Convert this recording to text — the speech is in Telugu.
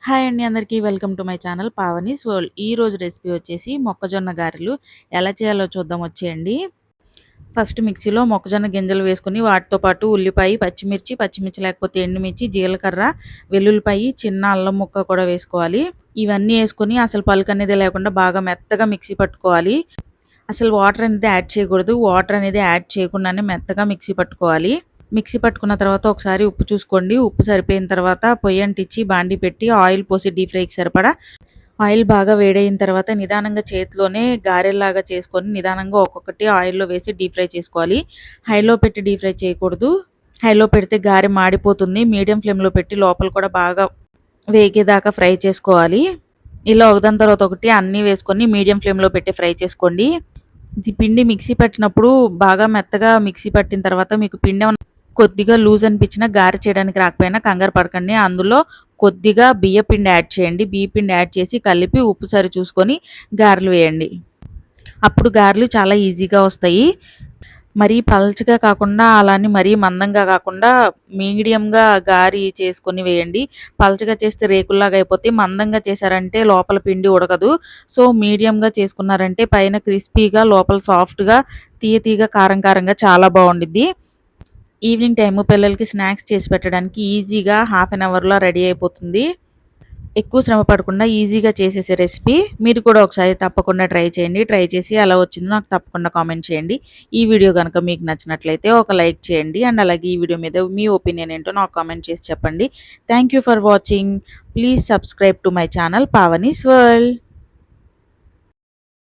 హాయ్ అండి అందరికీ welcome to my channel Pavani's world. ఈ రోజు రెసిపీ వచ్చేసి మొక్కజొన్న గారెలు. ఎలా చేయాలో చూద్దాం వచ్చేయండి. ఫస్ట్ మిక్సీలో మొక్కజొన్న గింజలు వేసుకొని వాటితో పాటు ఉల్లిపాయ, పచ్చిమిర్చి లేకపోతే ఎండుమిర్చి, జీలకర్ర, వెల్లుల్లిపాయ, చిన్న అల్లం ముక్క కూడా వేసుకోవాలి. ఇవన్నీ వేసుకొని అసలు పలుకు అనేది లేకుండా బాగా మెత్తగా మిక్సీ పట్టుకోవాలి. అసలు వాటర్ అనేది యాడ్ చేయకూడదు. వాటర్ అనేది యాడ్ చేయకుండానే మెత్తగా మిక్సీ పట్టుకోవాలి. మిక్సీ పట్టుకున్న తర్వాత ఒకసారి ఉప్పు చూసుకోండి. ఉప్పు సరిపోయిన తర్వాత పొయ్యి అంటించి బాండి పెట్టి ఆయిల్ పోసి డీప్ ఫ్రైకి సరిపడా ఆయిల్ బాగా వేడైన తర్వాత నిదానంగా చేతిలోనే గారెల్లాగా చేసుకొని నిదానంగా ఒక్కొక్కటి ఆయిల్లో వేసి డీప్ ఫ్రై చేసుకోవాలి. హైలో పెట్టి డీప్ ఫ్రై చేయకూడదు. హైలో పెడితే గారె మాడిపోతుంది. మీడియం ఫ్లేమ్లో పెట్టి లోపల కూడా బాగా వేగేదాకా ఫ్రై చేసుకోవాలి. ఇలా ఒకదాని తర్వాత ఒకటి అన్నీ వేసుకొని మీడియం ఫ్లేమ్లో పెట్టి ఫ్రై చేసుకోండి. ఇది పిండి మిక్సీ పట్టినప్పుడు బాగా మెత్తగా మిక్సీ పట్టిన తర్వాత మీకు పిండి కొద్దిగా లూజ్ అనిపించినా గారె చేయడానికి రాకపోయినా కంగారు పడకండి. అందులో కొద్దిగా బియ్యపిండి యాడ్ చేయండి. బియ్యపిండి యాడ్ చేసి కలిపి ఉప్పు సరి చూసుకొని గారెలు వేయండి. అప్పుడు గారెలు చాలా ఈజీగా వస్తాయి. మరీ పల్చగా కాకుండా అలానే మరీ మందంగా కాకుండా మీడియంగా గారి చేసుకొని వేయండి. పల్చగా చేస్తే రేకుల్లాగా అయిపోతే, మందంగా చేశారంటే లోపల పిండి ఉడకదు. సో మీడియంగా చేసుకున్నారంటే పైన క్రిస్పీగా లోపల సాఫ్ట్గా తీయగా కారంగా చాలా బాగుండిద్ది. ఈవినింగ్ టైము పిల్లలకి స్నాక్స్ చేసి పెట్టడానికి ఈజీగా హాఫ్ అన్ అవర్లో రెడీ అయిపోతుంది. ఎక్కువ శ్రమ పడకుండా ఈజీగా చేసేసే రెసిపీ. మీరు కూడా ఒకసారి తప్పకుండా ట్రై చేయండి. ట్రై చేసి ఎలా వచ్చిందో నాకు తప్పకుండా కామెంట్ చేయండి. ఈ వీడియో కనుక మీకు నచ్చినట్లయితే ఒక లైక్ చేయండి. అండ్ అలాగే ఈ వీడియో మీద మీ ఒపీనియన్ ఏంటో నాకు కామెంట్ చేసి చెప్పండి. Thank you for watching. Please subscribe to my channel Pavani's world.